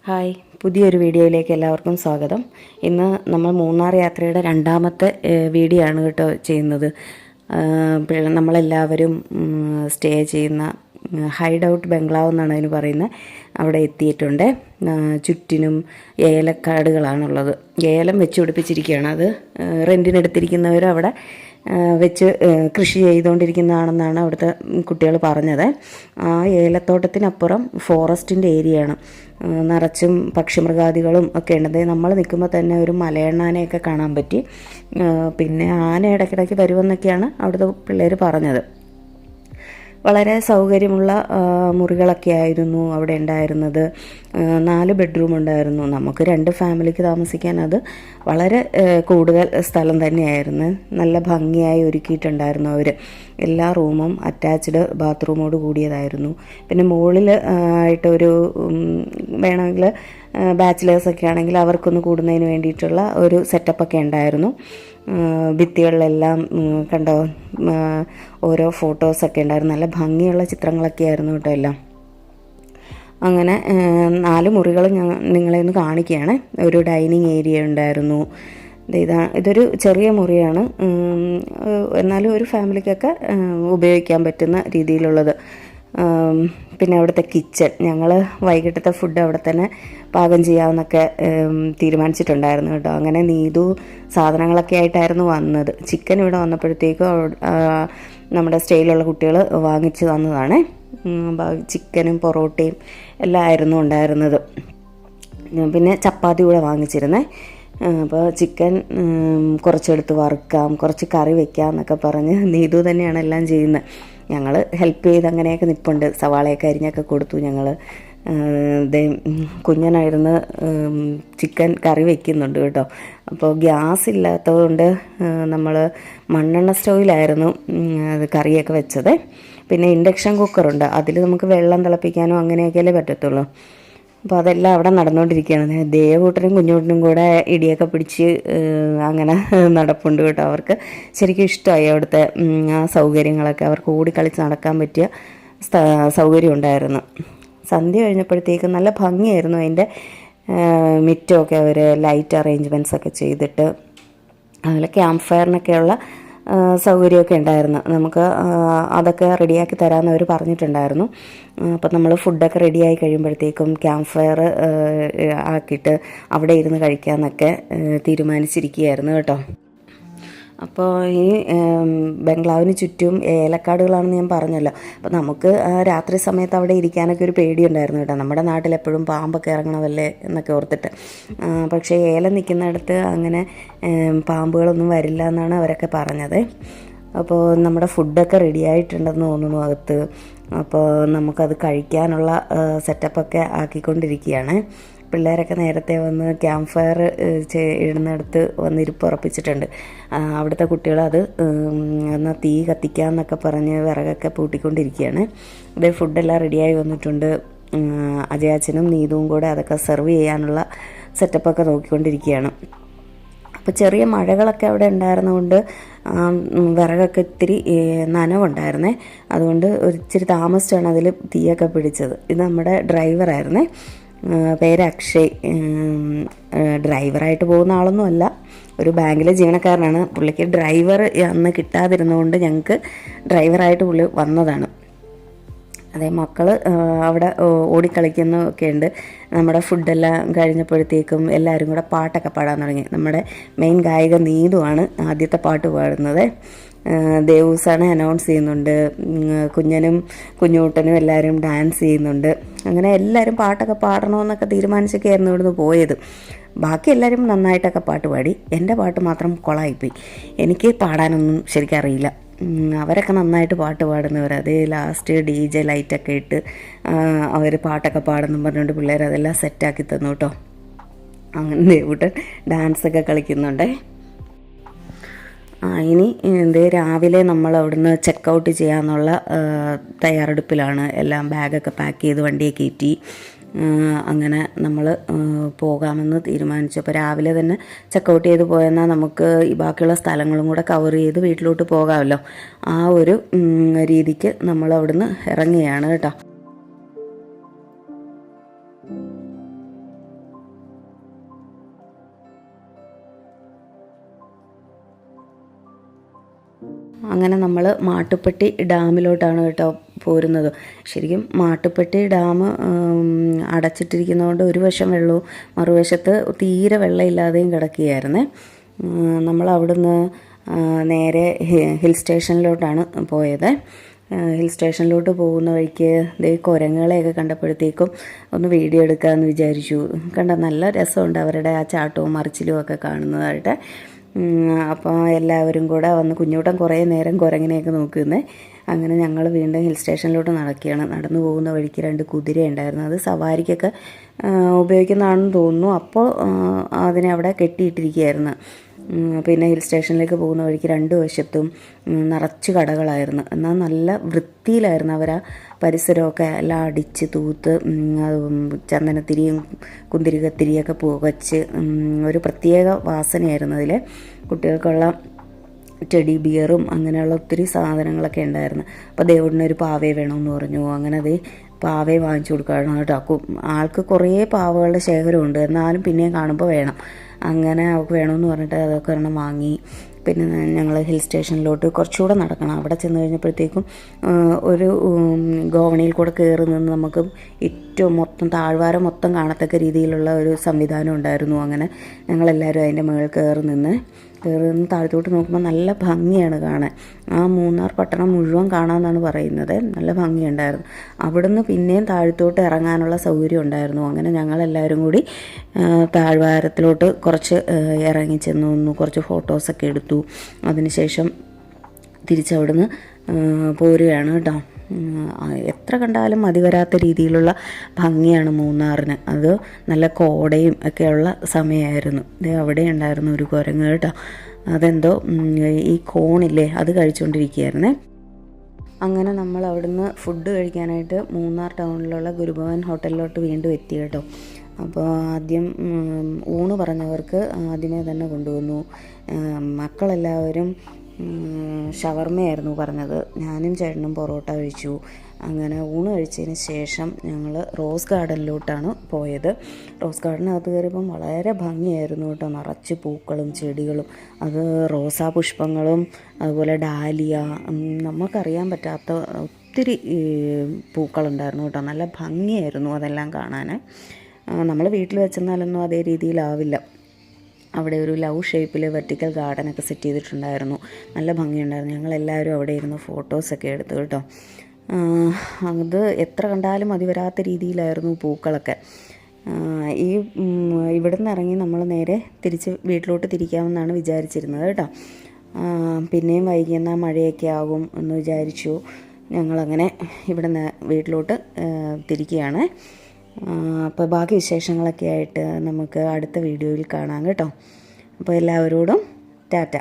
Hi, പുതിയൊരു വീഡിയോയിലേക്ക് എല്ലാവർക്കും സ്വാഗതം. ഇന്ന് നമ്മൾ മൂന്നാർ യാത്രയുടെ രണ്ടാമത്തെ വീഡിയോ ആണ് കേട്ടോ ചെയ്യുന്നത്. നമ്മളെല്ലാവരും സ്റ്റേ ചെയ്യുന്ന ഹൈഡ് ഔട്ട് ബംഗ്ലാവ് എന്നാണ് അതിന് പറയുന്നത്. അവിടെ എത്തിയിട്ടുണ്ട്. ചുറ്റിനും ഏലക്കാടുകളാണുള്ളത്. ഏലം വെച്ച് പിടിപ്പിച്ചിരിക്കുകയാണ്. അത് റെൻറ്റിനെടുത്തിരിക്കുന്നവർ അവിടെ വെച്ച് കൃഷി ചെയ്തുകൊണ്ടിരിക്കുന്നതാണെന്നാണ് അവിടുത്തെ കുട്ടികൾ പറഞ്ഞത്. ആ ഏലത്തോട്ടത്തിനപ്പുറം ഫോറസ്റ്റിൻ്റെ ഏരിയയാണ്. നിറച്ചും പക്ഷിമൃഗാദികളും ഒക്കെ ഉണ്ട്. നമ്മൾ നിൽക്കുമ്പോൾ തന്നെ ഒരു മലയണ്ണാനെയൊക്കെ കാണാൻ പറ്റി. പിന്നെ ആന ഇടയ്ക്കിടയ്ക്ക് വരുമെന്നൊക്കെയാണ് അവിടുത്തെ പിള്ളേർ പറഞ്ഞത്. വളരെ സൗകര്യമുള്ള മുറികളൊക്കെ ആയിരുന്നു അവിടെ ഉണ്ടായിരുന്നത്. 4 ബെഡ്റൂം ഉണ്ടായിരുന്നു. നമുക്ക് 2 ഫാമിലിക്ക് താമസിക്കാൻ അത് വളരെ കൂടുതൽ സ്ഥലം തന്നെയായിരുന്നു. നല്ല ഭംഗിയായി ഒരുക്കിയിട്ടുണ്ടായിരുന്നു അവർ. എല്ലാ റൂമും അറ്റാച്ച്ഡ് ബാത്റൂമോട് കൂടിയതായിരുന്നു. പിന്നെ മുകളിൽ ആയിട്ടൊരു വേണമെങ്കിൽ ബാച്ചിലേഴ്സൊക്കെ ആണെങ്കിൽ അവർക്കൊന്ന് കൂടുന്നതിന് വേണ്ടിയിട്ടുള്ള ഒരു സെറ്റപ്പൊക്കെ ഉണ്ടായിരുന്നു. ഭിത്തികളിലെല്ലാം കണ്ടോ ഓരോ ഫോട്ടോസൊക്കെ ഉണ്ടായിരുന്നു. നല്ല ഭംഗിയുള്ള ചിത്രങ്ങളൊക്കെ ആയിരുന്നു കേട്ടോ എല്ലാം. അങ്ങനെ 4 മുറികൾ ഞാൻ നിങ്ങളെ ഒന്ന് കാണിക്കുകയാണ്. ഒരു ഡൈനിങ് ഏരിയ ഉണ്ടായിരുന്നു. ഇതൊരു ചെറിയ മുറിയാണ്, എന്നാലും ഒരു ഫാമിലിക്കൊക്കെ ഉപയോഗിക്കാൻ പറ്റുന്ന രീതിയിലുള്ളത്. പിന്നെ അവിടുത്തെ കിച്ചൺ, ഞങ്ങൾ വൈകിട്ടത്തെ ഫുഡ് അവിടെ തന്നെ പാകം ചെയ്യാമെന്നൊക്കെ തീരുമാനിച്ചിട്ടുണ്ടായിരുന്നു കേട്ടോ. അങ്ങനെ നീതു സാധനങ്ങളൊക്കെ ആയിട്ടായിരുന്നു വന്നത്. ചിക്കൻ ഇവിടെ വന്നപ്പോഴത്തേക്കും നമ്മുടെ സ്റ്റേയിലുള്ള കുട്ടികൾ വാങ്ങിച്ചു തന്നതാണ്. ചിക്കനും പൊറോട്ടയും എല്ലാം ആയിരുന്നു ഉണ്ടായിരുന്നത്. പിന്നെ ചപ്പാത്തി കൂടെ വാങ്ങിച്ചിരുന്നേ. അപ്പോൾ ചിക്കൻ കുറച്ചെടുത്ത് വറുക്കാം, കുറച്ച് കറി വയ്ക്കാം എന്നൊക്കെ പറഞ്ഞ് നീതു തന്നെയാണ് എല്ലാം ചെയ്യുന്നത്. ഞങ്ങൾ ഹെൽപ്പ് ചെയ്ത് അങ്ങനെയൊക്കെ നിൽപ്പുണ്ട്. സവാളയൊക്കെ അരിഞ്ഞൊക്കെ കൊടുത്തു ഞങ്ങൾ. കുഞ്ഞനായിരുന്നു ചിക്കൻ കറി വയ്ക്കുന്നുണ്ട് കേട്ടോ. അപ്പോൾ ഗ്യാസ് ഇല്ലാത്തതുകൊണ്ട് നമ്മൾ മണ്ണെണ്ണ സ്റ്റൗവിലായിരുന്നു അത് കറിയൊക്കെ വെച്ചത്. പിന്നെ ഇൻഡക്ഷൻ കുക്കറുണ്ട്, അതിൽ നമുക്ക് വെള്ളം തിളപ്പിക്കാനോ അങ്ങനെയൊക്കെയല്ലേ പറ്റത്തുള്ളൂ. അപ്പോൾ അതെല്ലാം അവിടെ നടന്നുകൊണ്ടിരിക്കുകയാണ്. ദേവൂട്ടനും കുഞ്ഞുകൂട്ടനും കൂടെ ഇടിയൊക്കെ പിടിച്ച് അങ്ങനെ നടപ്പുണ്ട് കേട്ടോ. അവർക്ക് ശരിക്കും ഇഷ്ടമായി അവിടുത്തെ ആ സൗകര്യങ്ങളൊക്കെ. അവർക്ക് ഓടിക്കളിച്ച് നടക്കാൻ പറ്റിയ സൗകര്യം ഉണ്ടായിരുന്നു. സന്ധ്യ കഴിഞ്ഞപ്പോഴത്തേക്കും നല്ല ഭംഗിയായിരുന്നു. അതിൻ്റെ മിറ്റമൊക്കെ അവർ ലൈറ്റ് അറേഞ്ച്മെൻറ്റ്സ് ഒക്കെ ചെയ്തിട്ട് അതുപോലെ ക്യാമ്പ് ഫയറിനൊക്കെയുള്ള സൗകര്യമൊക്കെ ഉണ്ടായിരുന്നു. നമുക്ക് അതൊക്കെ റെഡിയാക്കി തരാമെന്ന് അവർ പറഞ്ഞിട്ടുണ്ടായിരുന്നു. അപ്പം നമ്മൾ ഫുഡൊക്കെ റെഡിയായി കഴിയുമ്പോഴത്തേക്കും ക്യാമ്പ് ഫയർ ആക്കിയിട്ട് അവിടെ ഇരുന്ന് കഴിക്കാമെന്നൊക്കെ തീരുമാനിച്ചിരിക്കുകയായിരുന്നു കേട്ടോ. അപ്പോൾ ഈ ബംഗ്ലാവിന് ചുറ്റും ഏലക്കാടുകളാണെന്ന് ഞാൻ പറഞ്ഞല്ലോ. അപ്പോൾ നമുക്ക് രാത്രി സമയത്ത് അവിടെ ഇരിക്കാനൊക്കെ ഒരു പേടിയുണ്ടായിരുന്നു കേട്ടോ. നമ്മുടെ നാട്ടിലെപ്പോഴും പാമ്പൊക്കെ ഇറങ്ങണമല്ലേ എന്നൊക്കെ ഓർത്തിട്ട്. പക്ഷേ ഏലം നിൽക്കുന്നിടത്ത് അങ്ങനെ പാമ്പുകളൊന്നും വരില്ല എന്നാണ് അവരൊക്കെ പറഞ്ഞത്. അപ്പോൾ നമ്മുടെ ഫുഡൊക്കെ റെഡി ആയിട്ടുണ്ടെന്ന് തോന്നുന്നു അകത്ത്. അപ്പോൾ നമുക്കത് കഴിക്കാനുള്ള സെറ്റപ്പൊക്കെ ആക്കിക്കൊണ്ടിരിക്കുകയാണ്. പിള്ളേരൊക്കെ നേരത്തെ വന്ന് ക്യാമ്പ് ഫയർ ഇടുന്നിടത്ത് വന്നിരിപ്പ് ഉറപ്പിച്ചിട്ടുണ്ട്. അവിടുത്തെ കുട്ടികൾ അത് എന്നാൽ തീ കത്തിക്കാമെന്നൊക്കെ പറഞ്ഞ് വിറകൊക്കെ പൂട്ടിക്കൊണ്ടിരിക്കുകയാണ്. ഇതേ ഫുഡെല്ലാം റെഡിയായി വന്നിട്ടുണ്ട്. അജയാച്ചനും നീതുവും കൂടെ അതൊക്കെ സെർവ് ചെയ്യാനുള്ള സെറ്റപ്പൊക്കെ നോക്കിക്കൊണ്ടിരിക്കുകയാണ്. അപ്പോൾ ചെറിയ മഴകളൊക്കെ അവിടെ ഉണ്ടായിരുന്നതുകൊണ്ട് വിറകൊക്കെ ഇത്തിരി നനവുണ്ടായിരുന്നേ. അതുകൊണ്ട് ഇച്ചിരി താമസിച്ചാണ് അതിൽ തീയൊക്കെ പിടിച്ചത്. ഇത് നമ്മുടെ ഡ്രൈവറായിരുന്നേ, പേര് അക്ഷയ്. ഡ്രൈവറായിട്ട് പോകുന്ന ആളൊന്നും അല്ല, ഒരു ബാങ്കിലെ ജീവനക്കാരനാണ്. പുള്ളിക്ക് ഡ്രൈവർ അന്ന് കിട്ടാതിരുന്നതുകൊണ്ട് ഞങ്ങൾക്ക് ഡ്രൈവറായിട്ട് പുള്ളി വന്നതാണ്. അതേ മക്കൾ അവിടെ ഓടിക്കളിക്കുന്നൊക്കെ ഉണ്ട്. നമ്മുടെ ഫുഡെല്ലാം കഴിഞ്ഞപ്പോഴത്തേക്കും എല്ലാവരും കൂടെ പാട്ടൊക്കെ പാടാൻ തുടങ്ങി. നമ്മുടെ മെയിൻ ഗായിക നീതുവാണ് ആദ്യത്തെ പാട്ട് പാടുന്നത്. ദേവൂസാണ് അനൗൺസ് ചെയ്യുന്നുണ്ട്. കുഞ്ഞനും കുഞ്ഞൂട്ടനും എല്ലാവരും ഡാൻസ് ചെയ്യുന്നുണ്ട്. അങ്ങനെ എല്ലാവരും പാട്ടൊക്കെ പാടണമെന്നൊക്കെ തീരുമാനിച്ചൊക്കെയായിരുന്നു ഇവിടുന്ന് പോയത്. ബാക്കി എല്ലാവരും നന്നായിട്ടൊക്കെ പാട്ട് പാടി. എൻ്റെ പാട്ട് മാത്രം കൊളായിപ്പോയി. എനിക്ക് പാടാനൊന്നും ശരിക്കും അറിയില്ല. അവരൊക്കെ നന്നായിട്ട് പാട്ട് പാടുന്നവർ. അതേ ലാസ്റ്റ് DJ ലൈറ്റൊക്കെ ഇട്ട് അവർ പാട്ടൊക്കെ പാടുന്നു പറഞ്ഞുകൊണ്ട് പിള്ളേർ അതെല്ലാം സെറ്റാക്കി തന്നു കേട്ടോ. അങ്ങനെ ദേവൂട്ടൻ ഡാൻസൊക്കെ കളിക്കുന്നുണ്ടേ. ഇനി രാവിലെ നമ്മൾ അവിടുന്ന് ചെക്കൗട്ട് ചെയ്യാമെന്നുള്ള തയ്യാറെടുപ്പിലാണ്. എല്ലാം ബാഗൊക്കെ പാക്ക് ചെയ്ത് വണ്ടിയെ കയറ്റി അങ്ങനെ നമ്മൾ പോകാമെന്ന് തീരുമാനിച്ചു. അപ്പോൾ രാവിലെ തന്നെ ചെക്കൗട്ട് ചെയ്ത് പോയെന്നാൽ നമുക്ക് ഈ ബാക്കിയുള്ള സ്ഥലങ്ങളും കൂടെ കവർ ചെയ്ത് വീട്ടിലോട്ട് പോകാമല്ലോ. ആ ഒരു രീതിക്ക് നമ്മൾ അവിടുന്ന് ഇറങ്ങുകയാണ് കേട്ടോ. നമ്മൾ മാട്ടുപ്പെട്ടി ഡാമിലോട്ടാണ് കേട്ടോ പോരുന്നത്. ശരിക്കും മാട്ടുപ്പെട്ടി ഡാം അടച്ചിട്ടിരിക്കുന്നതുകൊണ്ട് ഒരു വശം വെള്ളവും മറുവശത്ത് തീരെ വെള്ളമില്ലാതെയും കിടക്കുകയായിരുന്നേ. നമ്മൾ അവിടുന്ന് നേരെ ഹിൽ സ്റ്റേഷനിലോട്ടാണ് പോയത്. ഹിൽ സ്റ്റേഷനിലോട്ട് പോകുന്ന വഴിക്ക് കുരങ്ങുകളെയൊക്കെ കണ്ടപ്പോഴത്തേക്കും ഒന്ന് വീഡിയോ എടുക്കാമെന്ന് വിചാരിച്ചു. നല്ല രസമുണ്ട് അവരുടെ ആ ചാട്ടവും മറിച്ചിലും ഒക്കെ കാണുന്നതായിട്ട്. അപ്പോൾ എല്ലാവരും കൂടെ വന്ന് കുഞ്ഞൂട്ടൻ കുറേ നേരം കുരങ്ങിനെയൊക്കെ നോക്കുന്നത്. അങ്ങനെ ഞങ്ങൾ വീണ്ടും ഹിൽ സ്റ്റേഷനിലോട്ട് നടക്കുകയാണ്. നടന്നു പോകുന്ന വഴിക്ക് 2 കുതിര ഉണ്ടായിരുന്നു. അത് സവാരിക്കൊക്കെ ഉപയോഗിക്കുന്നതാണെന്ന് തോന്നുന്നു. അപ്പോൾ അതിനെ അവിടെ കെട്ടിയിട്ടിരിക്കുകയായിരുന്നു. പിന്നെ ഹിൽ സ്റ്റേഷനിലേക്ക് പോകുന്ന വഴിക്ക് 2 വശത്തും നിറച്ച് കടകളായിരുന്നു. എന്നാൽ നല്ല വൃത്തിയിലായിരുന്നു അവർ ആ പരിസരമൊക്കെ എല്ലാം അടിച്ച് തൂത്ത് ചന്ദനത്തിരിയും കുന്തിരികത്തിരിയൊക്കെ പുകച്ച് ഒരു പ്രത്യേക വാസനയായിരുന്നു അതിൽ. കുട്ടികൾക്കുള്ള ടെഡി ബിയറും അങ്ങനെയുള്ള ഒത്തിരി സാധനങ്ങളൊക്കെ ഉണ്ടായിരുന്നു. അപ്പോൾ ദേവുടിനൊരു പാവയെ വേണമെന്ന് പറഞ്ഞു. അങ്ങനെ അത് പാവയെ വാങ്ങിച്ചു കൊടുക്കുകയാണ് കേട്ടോ. ആൾക്ക് കുറേ പാവകളുടെ ശേഖരമുണ്ട്, എന്നാലും പിന്നെയും കാണുമ്പോൾ വേണം. അങ്ങനെ അവൾക്ക് വേണമെന്ന് പറഞ്ഞിട്ട് അതൊക്കെ ഒരെണ്ണം വാങ്ങി. പിന്നെ ഞങ്ങൾ ഹിൽ സ്റ്റേഷനിലോട്ട് കുറച്ചുകൂടെ നടക്കണം. അവിടെ ചെന്ന് കഴിഞ്ഞപ്പോഴത്തേക്കും ഒരു ഗോവണിയിൽ കൂടെ കയറി നിന്ന് നമുക്ക് ഏറ്റവും താഴ്വാരം മൊത്തം കാണത്തക്ക രീതിയിലുള്ള ഒരു സംവിധാനം ഉണ്ടായിരുന്നു. അങ്ങനെ ഞങ്ങളെല്ലാവരും അതിൻ്റെ മുകളിൽ കയറി നിന്ന് താഴത്തോട്ട് നോക്കുമ്പോൾ നല്ല ഭംഗിയാണ് കാണാൻ. ആ മൂന്നാർ പട്ടണം മുഴുവൻ കാണാമെന്നാണ് പറയുന്നത്. നല്ല ഭംഗിയുണ്ടായിരുന്നു. അവിടുന്ന് പിന്നെയും താഴത്തോട്ട് ഇറങ്ങാനുള്ള സൗകര്യം ഉണ്ടായിരുന്നു. അങ്ങനെ ഞങ്ങളെല്ലാവരും കൂടി താഴ്വാരത്തിലോട്ട് കുറച്ച് ഇറങ്ങി ചെന്നു കുറച്ച് ഫോട്ടോസൊക്കെ എടുത്തു. അതിനുശേഷം തിരിച്ചവിടുന്ന് പോരുകയാണ് കേട്ടോ. എത്ര കണ്ടാലും മതി വരാത്ത രീതിയിലുള്ള ഭംഗിയാണ് മൂന്നാറിന്. അത് നല്ല കോടയും ഒക്കെയുള്ള സമയമായിരുന്നു. അവിടെ ഉണ്ടായിരുന്നു ഒരു കുരങ്ങ് കേട്ടോ. അതെന്തോ ഈ കോണില്ലേ അത് കഴിച്ചുകൊണ്ടിരിക്കുകയായിരുന്നേ. അങ്ങനെ നമ്മൾ അവിടുന്ന് ഫുഡ് കഴിക്കാനായിട്ട് മൂന്നാർ ടൗണിലുള്ള ഗുരുഭവൻ ഹോട്ടലിലോട്ട് വീണ്ടും എത്തി കേട്ടോ. അപ്പോൾ ആദ്യം ഊണ് പറഞ്ഞവർക്ക് ആദ്യമേ തന്നെ കൊണ്ടുവന്നു. മക്കളെല്ലാവരും ഷവർമയായിരുന്നു പറഞ്ഞത്. ഞാനും ചേട്ടനും പൊറോട്ട കഴിച്ചു. അങ്ങനെ ഊണ് കഴിച്ചതിന് ശേഷം ഞങ്ങൾ റോസ് ഗാർഡനിലോട്ടാണ് പോയത്. റോസ് ഗാർഡനകത്ത് കയറിയപ്പം വളരെ ഭംഗിയായിരുന്നു കേട്ടോ. നിറച്ച് പൂക്കളും ചെടികളും, അത് റോസാ പുഷ്പങ്ങളും അതുപോലെ ഡാലിയ, നമുക്കറിയാൻ പറ്റാത്ത ഒത്തിരി പൂക്കളുണ്ടായിരുന്നു കേട്ടോ. നല്ല ഭംഗിയായിരുന്നു അതെല്ലാം കാണാൻ. നമ്മൾ വീട്ടിൽ വെച്ചെന്നാലൊന്നും അതേ രീതിയിലാവില്ല. അവിടെ ഒരു ലവ് ഷേപ്പിൽ വെർട്ടിക്കൽ ഗാർഡനൊക്കെ സെറ്റ് ചെയ്തിട്ടുണ്ടായിരുന്നു. നല്ല ഭംഗിയുണ്ടായിരുന്നു. ഞങ്ങളെല്ലാവരും അവിടെ ഇരുന്ന് ഫോട്ടോസൊക്കെ എടുത്തു കേട്ടോ. അത് എത്ര കണ്ടാലും മതി വരാത്ത രീതിയിലായിരുന്നു പൂക്കളൊക്കെ. ഇവിടുന്ന് ഇറങ്ങി നമ്മൾ നേരെ തിരിച്ച് വീട്ടിലോട്ട് തിരിക്കാമെന്നാണ് വിചാരിച്ചിരുന്നത് കേട്ടോ. പിന്നെയും വൈകുന്ന മഴയൊക്കെ ആകും എന്ന് വിചാരിച്ചു. ഞങ്ങളങ്ങനെ ഇവിടുന്ന് വീട്ടിലോട്ട് തിരിക്കുകയാണ്. അപ്പോൾ ബാക്കി വിശേഷങ്ങളൊക്കെ ആയിട്ട് നമുക്ക് അടുത്ത വീഡിയോയിൽ കാണാം കേട്ടോ. അപ്പോൾ എല്ലാവരോടും ടാറ്റ.